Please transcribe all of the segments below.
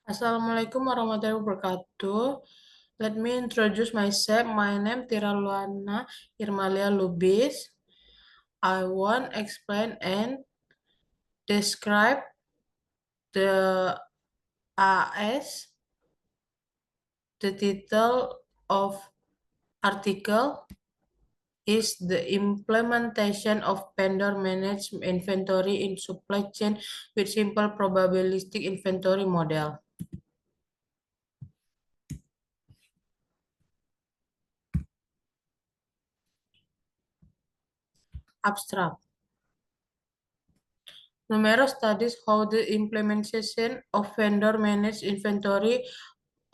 Assalamualaikum warahmatullahi wabarakatuh. Let me introduce myself. My name Tira Luana Irmalia Lubis. I want explain and describe the AS. The title of article is the implementation of vendor managed inventory in supply chain with simple probabilistic inventory model. Abstract. Numerous studies how the implementation of vendor managed inventory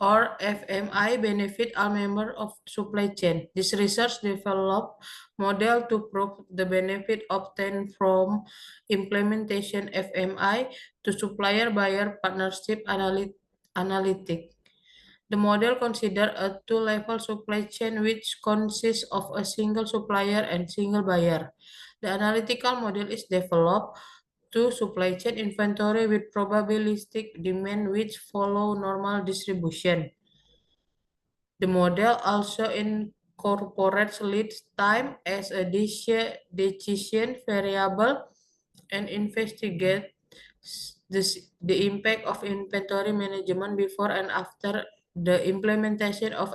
or FMI benefit all members of supply chain. This research developed model to prove the benefit obtained from implementation FMI to supplier-buyer partnership analytic. The model considers a two-level supply chain which consists of a single supplier and single buyer. The analytical model is developed to supply chain inventory with probabilistic demand which follow normal distribution. The model also incorporates lead time as a decision variable and investigates the impact of inventory management before and after the implementation of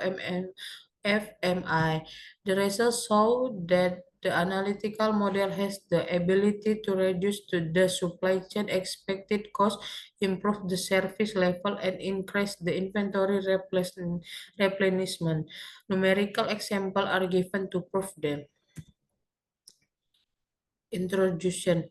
FMI. The results show that the analytical model has the ability to reduce the supply chain expected cost, improve the service level, and increase the inventory replenishment. Numerical examples are given to prove them. Introduction.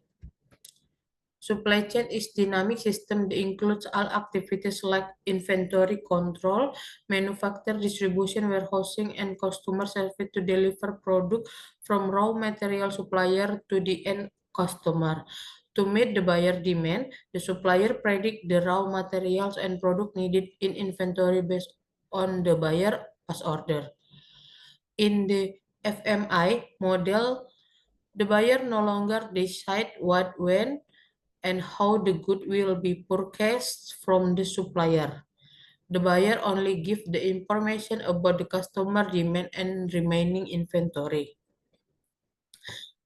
Supply chain is dynamic system that includes all activities like inventory control, manufacture, distribution, warehousing, and customer service to deliver product from raw material supplier to the end customer. To meet the buyer demand, the supplier predict the raw materials and product needed in inventory based on the buyer past order. In the FMI model, the buyer no longer decide what, when, and how the good will be purchased from the supplier. The buyer only give the information about the customer demand and remaining inventory.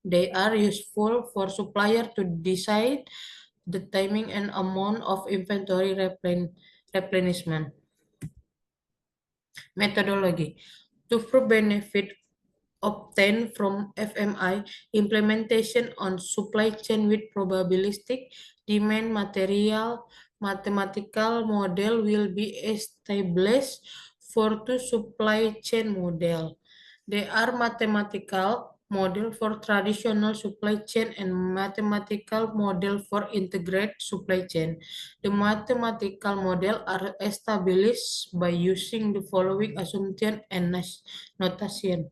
They are useful for supplier to decide the timing and amount of inventory replenishment. Methodology. To prove benefit obtained from FMI implementation on supply chain with probabilistic demand material mathematical model will be established for two supply chain model. They are mathematical model for traditional supply chain and mathematical model for integrated supply chain. The mathematical model are established by using the following assumption and notation.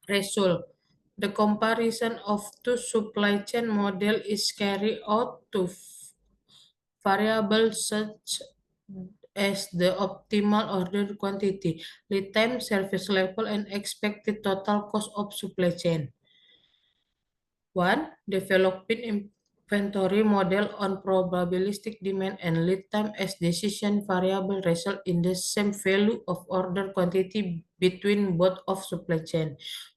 Result. The comparison of two supply chain model is carried out to variables such as the optimal order quantity, lead time, service level, and expected total cost of supply chain. 1. Developing inventory model on probabilistic demand and lead time as decision variable result in the same value of order quantity between both of supply chain.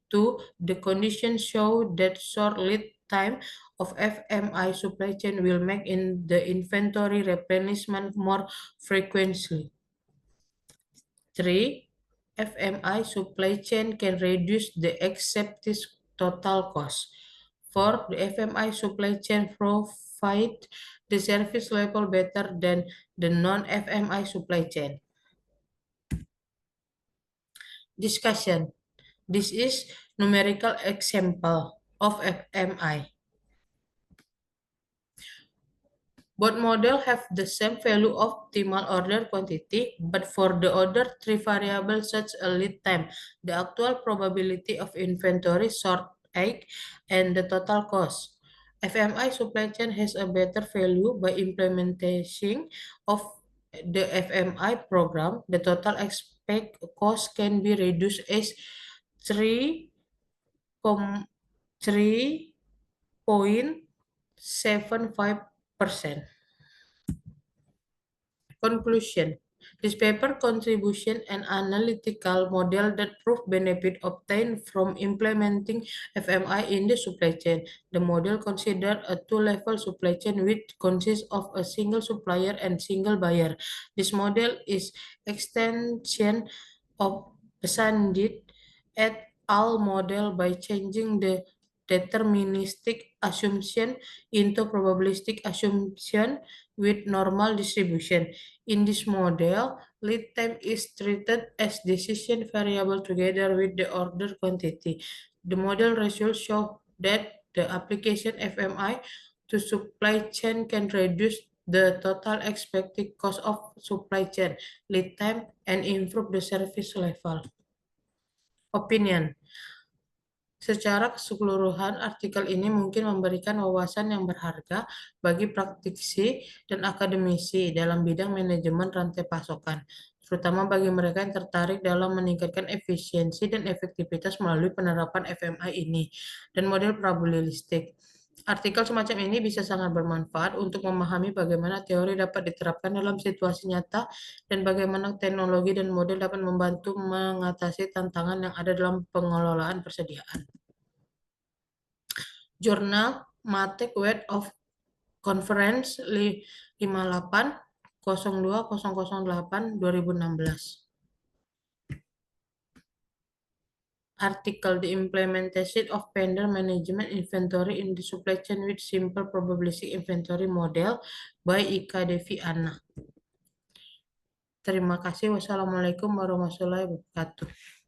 2. The conditions show that short lead time of FMI supply chain will make in the inventory replenishment more frequently. 3. FMI supply chain can reduce the accepted total cost. 4. The FMI supply chain provide the service level better than the non-FMI supply chain. Discussion. This is numerical example of FMI. Both models have the same value of optimal order quantity, but for the other three variables such as lead time, the actual probability of inventory shortage, and the total cost. FMI supply chain has a better value by implementation of the FMI program. The total expected cost can be reduced as 3,75%. Conclusion. This paper contribution an analytical model that prove benefit obtained from implementing FMI in the supply chain. The model consider a two-level supply chain which consists of a single supplier and single buyer. This model is extension of Sandit et al. Model by changing the deterministic assumption into probabilistic assumption with normal distribution. In this model, lead time is treated as decision variable together with the order quantity. The model results show that the application FMI to supply chain can reduce the total expected cost of supply chain, lead time, and improve the service level. Opinion. Secara keseluruhan, artikel ini mungkin memberikan wawasan yang berharga bagi praktisi dan akademisi dalam bidang manajemen rantai pasokan, terutama bagi mereka yang tertarik dalam meningkatkan efisiensi dan efektivitas melalui penerapan FMI ini dan model probabilistik. Artikel semacam ini bisa sangat bermanfaat untuk memahami bagaimana teori dapat diterapkan dalam situasi nyata dan bagaimana teknologi dan model dapat membantu mengatasi tantangan yang ada dalam pengelolaan persediaan. Jurnal Matek Web of Conference 58-02-008-2016. Article The Implementation of Vendor Management Inventory in the Supply Chain with Simple Probabilistic Inventory Model by Ika Devi Anna. Terima kasih. Wassalamualaikum warahmatullahi wabarakatuh.